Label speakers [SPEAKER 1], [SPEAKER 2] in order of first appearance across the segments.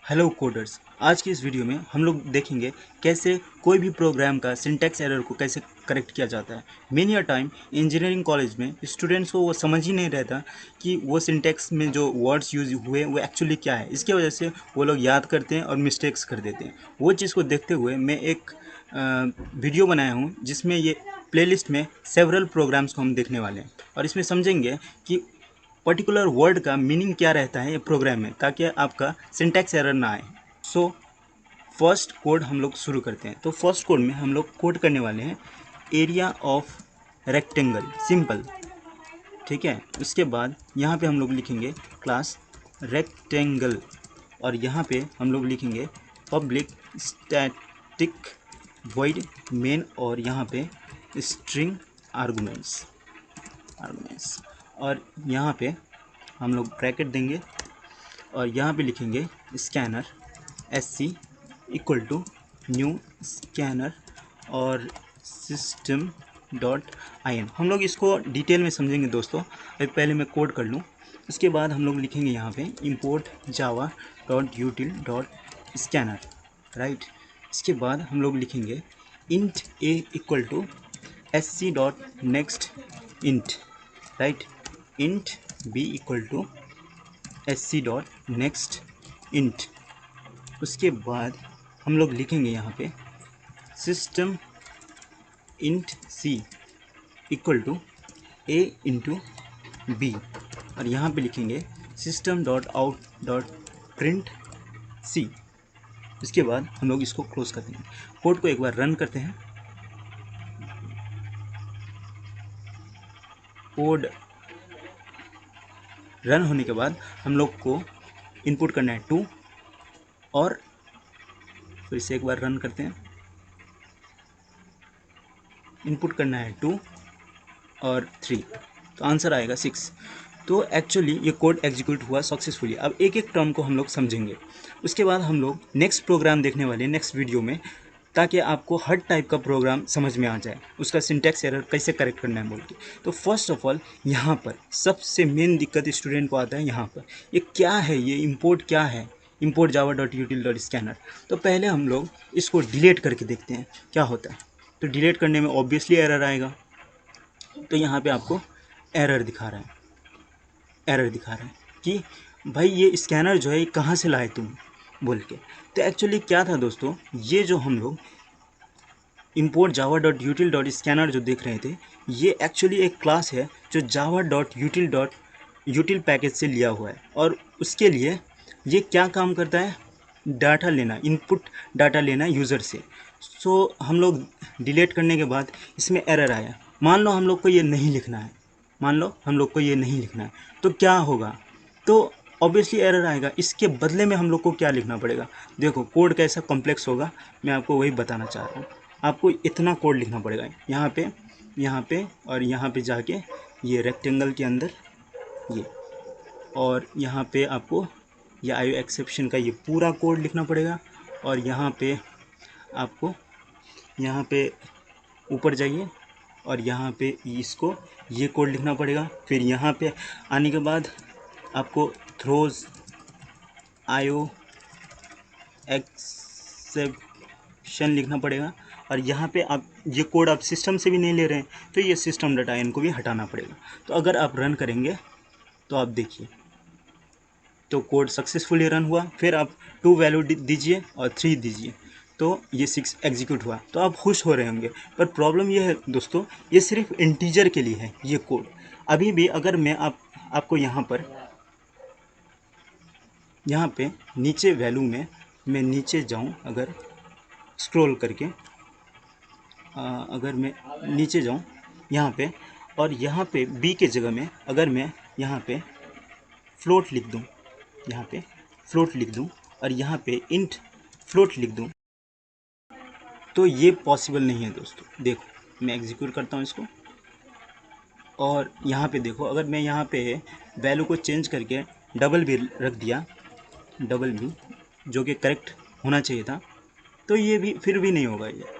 [SPEAKER 1] Hello coders. आज की इस वीडियो में हम लोग देखेंगे कैसे कोई भी प्रोग्राम का सिंटैक्स एरर को कैसे करेक्ट किया जाता है। Many a time engineering college में स्टूडेंट्स को वो समझ ही नहीं रहता कि वो सिंटैक्स में जो वर्ड्स यूज हुए वो एक्चुअली क्या है। इसके वजह से वो लोग याद करते हैं और मिस्टेक्स कर देते हैं। वो चीज़ को देखते हुए मैं एक वीडियो बनाया हूँ जिसमें ये प्लेलिस्ट में सेवरल प्रोग्राम्स को हम देखने वाले हैं और इसमें समझेंगे कि पर्टिकुलर वर्ड का मीनिंग क्या रहता है ये प्रोग्राम में, ताकि आपका सिंटैक्स एरर ना आए। सो फर्स्ट कोड हम लोग शुरू करते हैं। तो फर्स्ट कोड में हम लोग कोड करने वाले हैं एरिया ऑफ रेक्टेंगल, सिंपल, ठीक है। उसके बाद यहाँ पे हम लोग लिखेंगे क्लास रेक्टेंगल और यहाँ पे हम लोग लिखेंगे पब्लिक स्टैटिक वॉइड मेन और यहाँ पे स्ट्रिंग आर्गुमेंट्स और यहाँ पे हम लोग ब्रैकेट देंगे और यहाँ पे लिखेंगे scanner SC equal to new scanner और सिस्टम डॉट IN। हम लोग इसको डिटेल में समझेंगे दोस्तों। अभी पहले मैं कोड कर लूँ। उसके बाद हम लोग लिखेंगे यहाँ पे import java dot util dot scanner, right. इसके बाद हम लोग लिखेंगे int a equal to SC dot next int, right. int b equal to SC dot next int. उसके बाद हम लोग लिखेंगे यहाँ पे system int C equal to A into b और यहाँ पे लिखेंगे system dot out dot print C। इसके बाद हम लोग इसको क्लोज कर देंगे। कोड को एक बार रन करते हैं। कोड रन होने के बाद हम लोग को इनपुट करना है 2 और फिर से एक बार रन करते हैं। इनपुट करना है 2 और 3, तो आंसर आएगा 6। तो एक्चुअली ये कोड एग्जीक्यूट हुआ सक्सेसफुली। अब एक एक टर्म को हम लोग समझेंगे। उसके बाद हम लोग नेक्स्ट प्रोग्राम देखने वाले हैं नेक्स्ट वीडियो में, ताकि आपको हर टाइप का प्रोग्राम समझ में आ जाए, उसका सिंटैक्स एरर कैसे करेक्ट करना है बोल के। तो फर्स्ट ऑफ ऑल यहाँ पर सबसे मेन दिक्कत स्टूडेंट को आता है यहाँ पर, ये क्या है, ये इम्पोर्ट क्या है, import java dot util dot scanner. तो पहले हम लोग इसको डिलीट करके देखते हैं क्या होता है। तो डिलीट करने में ऑब्वियसली एरर आएगा। तो यहाँ पे आपको एरर दिखा रहा है कि भाई ये स्कैनर जो है ये कहाँ से लाए तुम बोल के। तो एक्चुअली क्या था दोस्तों, ये जो हम लोग import java dot util dot scanner जो देख रहे थे, ये एक्चुअली एक क्लास है जो java डॉट यूटिल पैकेज से लिया हुआ है। और उसके लिए ये क्या काम करता है, डाटा लेना, इनपुट डाटा लेना यूज़र से। सो हम लोग डिलीट करने के बाद इसमें एरर आया। मान लो हम लोग को ये नहीं लिखना है, तो क्या होगा, तो ऑब्वियसली एरर आएगा। इसके बदले में हम लोग को क्या लिखना पड़ेगा, देखो कोड कैसा कॉम्प्लेक्स होगा, मैं आपको वही बताना चाह रहा हूँ। आपको इतना कोड लिखना पड़ेगा यहाँ पे और यहाँ पे जाके ये रेक्टेंगल के अंदर ये, और यहाँ पे आपको ये IO एक्सेप्शन का ये पूरा कोड लिखना पड़ेगा। और यहाँ पे आपको यहाँ पे ऊपर जाइए और यहाँ पे इसको ये कोड लिखना पड़ेगा। फिर यहाँ पे आने के बाद आपको थ्रोज IO एक्सेप्शन लिखना पड़ेगा। और यहाँ पे आप ये कोड आप सिस्टम से भी नहीं ले रहे हैं, तो ये सिस्टम डॉट IN को भी हटाना पड़ेगा। तो अगर आप रन करेंगे तो आप देखिए, तो कोड सक्सेसफुली रन हुआ। फिर आप 2 वैल्यू दीजिए और 3 दीजिए, तो ये 6 एग्जीक्यूट हुआ। तो आप खुश हो रहे होंगे, पर प्रॉब्लम ये है दोस्तों, ये सिर्फ इंटीजर के लिए है ये कोड। अभी भी अगर मैं आपको यहाँ पे नीचे वैल्यू में मैं नीचे जाऊँ, अगर स्क्रॉल करके अगर मैं नीचे जाऊँ यहाँ पे, और यहाँ पे b के जगह में अगर मैं यहाँ पे फ्लोट लिख दूँ और यहाँ पे इंट फ्लोट लिख दूँ, तो ये पॉसिबल नहीं है दोस्तों। देखो मैं एग्जीक्यूट करता हूँ इसको और यहाँ पे देखो, अगर मैं यहाँ पे वैल्यू को चेंज करके डबल भी रख दिया, जो कि करेक्ट होना चाहिए था, तो ये भी फिर भी नहीं होगा। ये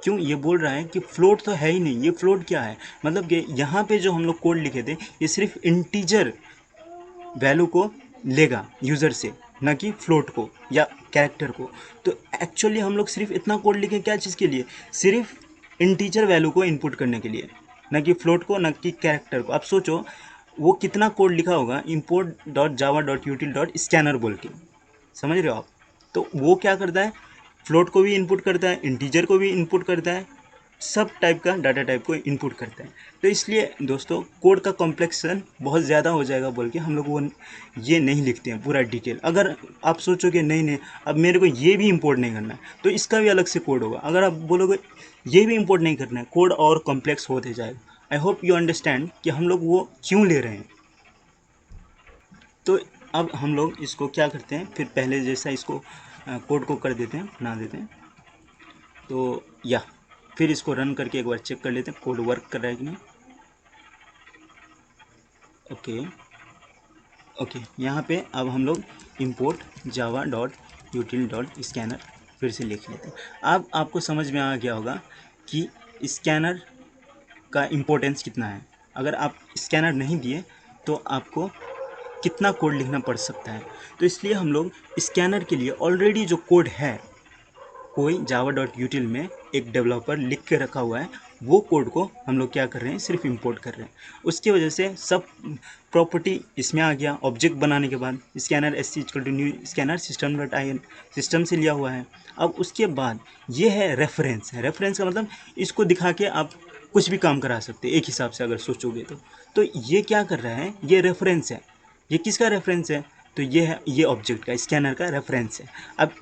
[SPEAKER 1] क्यों, ये बोल रहा है कि फ्लोट तो है ही नहीं। ये फ्लोट क्या है, मतलब कि यहाँ पे जो हम लोग कोड लिखे थे ये सिर्फ इंटीजर वैल्यू को लेगा यूज़र से, ना कि फ्लोट को या कैरेक्टर को। तो एक्चुअली हम लोग सिर्फ इतना कोड लिखें क्या चीज़ के लिए, सिर्फ इंटीजर वैल्यू को इनपुट करने के लिए, ना कि फ्लोट को, ना कि कैरेक्टर को। आप सोचो वो कितना कोड लिखा होगा import.java.util.scanner बोल के, समझ रहे हो आप। तो वो क्या करता है, फ्लोट को भी इनपुट करता है, इंटीजर को भी इनपुट करता है, सब टाइप का डाटा टाइप को इनपुट करता है। तो इसलिए दोस्तों कोड का कॉम्प्लेक्सन बहुत ज़्यादा हो जाएगा बोल के हम लोग वो ये नहीं लिखते हैं पूरा डिटेल। अगर आप सोचोगे नहीं नहीं अब मेरे को ये भी इंपोर्ट नहीं करना है तो इसका भी अलग से कोड होगा। अगर आप बोलोगे ये भी इंपोर्ट नहीं करना है, कोड और कॉम्प्लेक्स होते जाएगा। आई होप यू अंडरस्टैंड कि हम लोग वो क्यों ले रहे हैं। तो अब हम लोग इसको क्या करते हैं, फिर पहले जैसा इसको कोड को कर देते हैं, बना देते हैं। तो या फिर इसको रन करके एक बार चेक कर लेते हैं कोड वर्क कर रहा है कि नहीं। ओके यहाँ पे अब हम लोग import java.util.scanner फिर से लिख लेते हैं। अब आपको समझ में आ गया होगा कि स्कैनर का इम्पोर्टेंस कितना है। अगर आप स्कैनर नहीं दिए तो आपको कितना कोड लिखना पड़ सकता है। तो इसलिए हम लोग स्कैनर के लिए ऑलरेडी जो कोड है कोई java.util में एक डेवलपर लिख के रखा हुआ है, वो कोड को हम लोग क्या कर रहे हैं, सिर्फ इंपोर्ट कर रहे हैं। उसकी वजह से सब प्रॉपर्टी इसमें आ गया। ऑब्जेक्ट बनाने के बाद scanner SC=new scanner system.in system से लिया हुआ है। अब उसके बाद ये है रेफरेंस। रेफरेंस का मतलब इसको दिखा के आप कुछ भी काम करा सकते हैं एक हिसाब से अगर सोचोगे तो ये क्या कर रहा है, ये रेफरेंस है। ये किसका रेफरेंस है, तो ये है, ये ऑब्जेक्ट का स्कैनर का रेफरेंस है। अब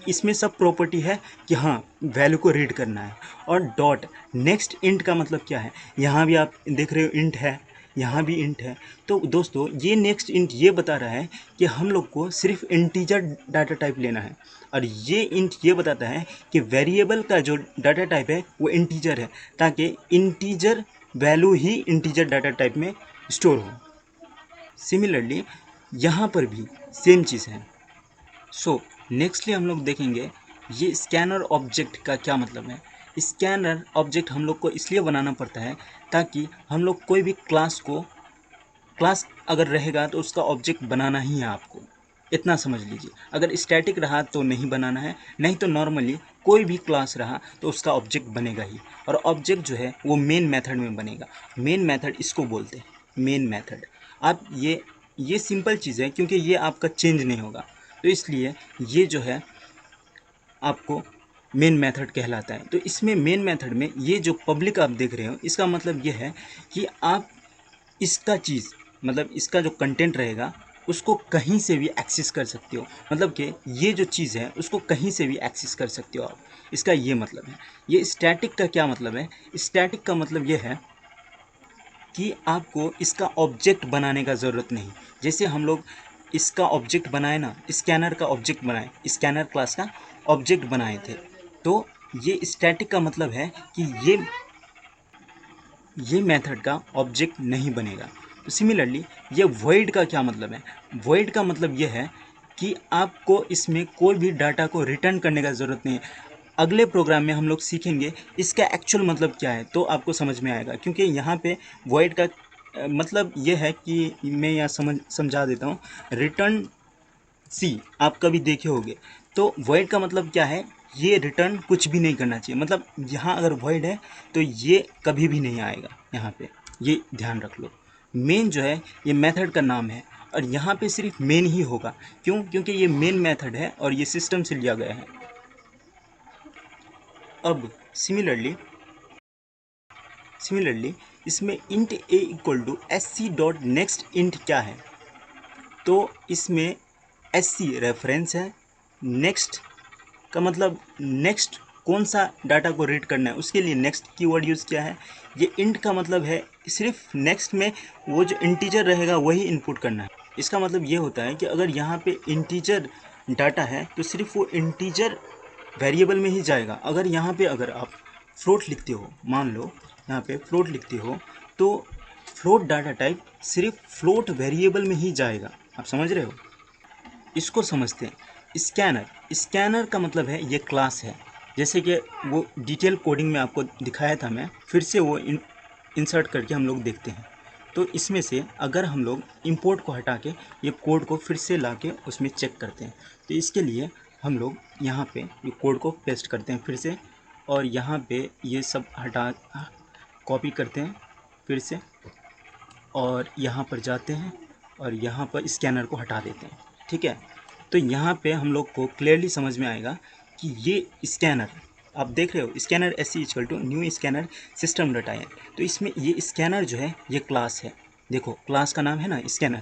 [SPEAKER 1] इसमें सब प्रॉपर्टी है कि हाँ वैल्यू को रीड करना है। और डॉट नेक्स्ट इंट का मतलब क्या है, यहाँ भी आप देख रहे हो इंट है, यहाँ भी इंट है। तो दोस्तों ये नेक्स्ट इंट ये बता रहा है कि हम लोग को सिर्फ इंटीजर डाटा टाइप लेना है। और ये इंट ये बताता है कि वेरिएबल का जो डाटा टाइप है वो इंटीजर है, ताकि इंटीजर वैल्यू ही इंटीजर डाटा टाइप में स्टोर हो। सिमिलरली यहाँ पर भी सेम चीज़ है। सो नेक्स्टली हम लोग देखेंगे ये स्कैनर ऑब्जेक्ट का क्या मतलब है। स्कैनर ऑब्जेक्ट हम लोग को इसलिए बनाना पड़ता है ताकि हम लोग कोई भी क्लास अगर रहेगा तो उसका ऑब्जेक्ट बनाना ही है आपको, इतना समझ लीजिए। अगर स्टैटिक रहा तो नहीं बनाना है, नहीं तो नॉर्मली कोई भी क्लास रहा तो उसका ऑब्जेक्ट बनेगा ही। और ऑब्जेक्ट जो है वो मेन मेथड में बनेगा। मेन मेथड इसको बोलते हैं, मेन मेथड। आप ये सिंपल चीज़ है क्योंकि ये आपका चेंज नहीं होगा, तो इसलिए ये जो है आपको मेन मेथड कहलाता है। तो इसमें मेन मेथड में ये जो पब्लिक आप देख रहे हो इसका मतलब ये है कि आप इसका चीज़ मतलब इसका जो कंटेंट रहेगा उसको कहीं से भी एक्सेस कर सकते हो। मतलब कि ये जो चीज़ है उसको कहीं से भी एक्सेस कर सकते हो आप, इसका ये मतलब है। ये स्टैटिक का क्या मतलब है, स्टैटिक का मतलब ये है कि आपको इसका ऑब्जेक्ट बनाने का ज़रूरत नहीं। जैसे हम लोग इसका ऑब्जेक्ट बनाए ना, स्कैनर का ऑब्जेक्ट बनाए, स्कैनर क्लास का ऑब्जेक्ट बनाए थे, तो ये स्टैटिक का मतलब है कि ये मेथड का ऑब्जेक्ट नहीं बनेगा। तो सिमिलरली ये वॉइड का क्या मतलब है, वॉइड का मतलब ये है कि आपको इसमें कोई भी डाटा को रिटर्न करने का ज़रूरत नहीं है। अगले प्रोग्राम में हम लोग सीखेंगे इसका एक्चुअल मतलब क्या है, तो आपको समझ में आएगा। क्योंकि यहाँ पे वॉइड का मतलब ये है कि मैं यहाँ समझा देता हूँ। रिटर्न सी आप कभी देखे होंगे, तो वॉइड का मतलब क्या है, ये रिटर्न कुछ भी नहीं करना चाहिए। मतलब यहाँ अगर वॉइड है तो ये कभी भी नहीं आएगा यहाँ पे, ये ध्यान रख लो। मेन जो है ये मेथड का नाम है और यहाँ पे सिर्फ मेन ही होगा। क्यों, क्योंकि ये मेन मेथड है और ये सिस्टम से लिया गया है। अब सिमिलरली इसमें int a equal to SC.next int क्या है, तो इसमें SC रेफरेंस है, नेक्स्ट का मतलब नेक्स्ट कौन सा डाटा को रीड करना है उसके लिए नेक्स्ट कीवर्ड यूज़ किया है। ये इंट का मतलब है सिर्फ नेक्स्ट में वो जो इंटीजर रहेगा वही इनपुट करना है। इसका मतलब ये होता है कि अगर यहाँ पे इंटीजर डाटा है तो सिर्फ वो इंटीजर वेरिएबल में ही जाएगा। अगर यहाँ पे अगर आप फ्लोट लिखते हो, मान लो यहाँ पे फ्लोट लिखते हो, तो फ्लोट डाटा टाइप सिर्फ फ्लोट वेरिएबल में ही जाएगा। आप समझ रहे हो, इसको समझते हैं। स्कैनर का मतलब है ये क्लास है। जैसे कि वो डिटेल कोडिंग में आपको दिखाया था, मैं फिर से वो इंसर्ट करके हम लोग देखते हैं। तो इसमें से अगर हम लोग इंपोर्ट को हटा के ये कोड को फिर से ला के उसमें चेक करते हैं, तो इसके लिए हम लोग यहाँ पे ये कोड को पेस्ट करते हैं फिर से, और यहाँ पे ये सब हटा कॉपी करते हैं फिर से, और यहाँ पर जाते हैं और यहाँ पर स्कैनर को हटा देते हैं। ठीक है, तो यहाँ पे हम लोग को क्लियरली समझ में आएगा कि ये स्कैनर आप देख रहे हो, scanner SC = new scanner system.in। तो इसमें ये स्कैनर जो है ये क्लास है, देखो क्लास का नाम है ना स्कैनर,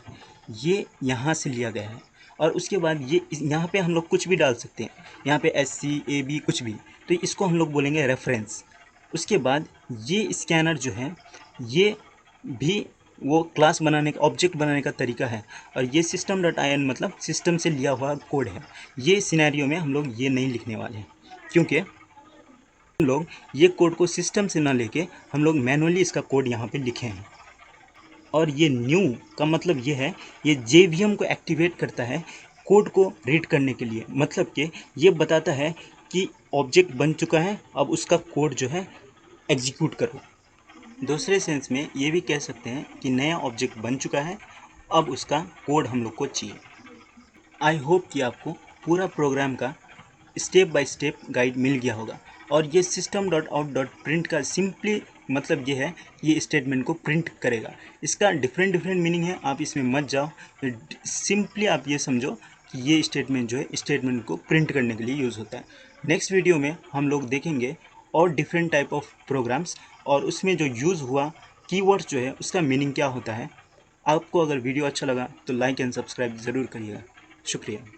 [SPEAKER 1] ये यहाँ से लिया गया है। और उसके बाद ये यहाँ पे हम लोग कुछ भी डाल सकते हैं, यहाँ पे SC AB कुछ भी, तो इसको हम लोग बोलेंगे रेफरेंस। उसके बाद ये स्कैनर जो है ये भी वो क्लास बनाने का, ऑब्जेक्ट बनाने का तरीका है, और ये system.in मतलब सिस्टम से लिया हुआ कोड है। ये सिनेरियो में हम लोग ये नहीं लिखने वाले हैं, क्योंकि हम लोग ये कोड को सिस्टम से ना लेके हम लोग मैनुअली इसका कोड यहाँ पे लिखे हैं। और ये न्यू का मतलब ये है, ये JVM को एक्टिवेट करता है कोड को रीड करने के लिए, मतलब कि ये बताता है कि ऑब्जेक्ट बन चुका है, अब उसका कोड जो है एग्जीक्यूट करो। दूसरे सेंस में ये भी कह सकते हैं कि नया ऑब्जेक्ट बन चुका है, अब उसका कोड हम लोग को चाहिए। आई होप कि आपको पूरा प्रोग्राम का स्टेप बाय स्टेप गाइड मिल गया होगा। और ये system.out.print का सिंपली मतलब ये है, ये स्टेटमेंट को प्रिंट करेगा। इसका डिफरेंट मीनिंग है, आप इसमें मत जाओ, सिंपली आप ये समझो कि ये स्टेटमेंट जो है स्टेटमेंट को प्रिंट करने के लिए यूज़ होता है। नेक्स्ट वीडियो में हम लोग देखेंगे और डिफरेंट टाइप ऑफ प्रोग्राम्स, और उसमें जो यूज़ हुआ कीवर्ड्स जो है उसका मीनिंग क्या होता है। आपको अगर वीडियो अच्छा लगा तो लाइक एंड सब्सक्राइब ज़रूर करिएगा। शुक्रिया।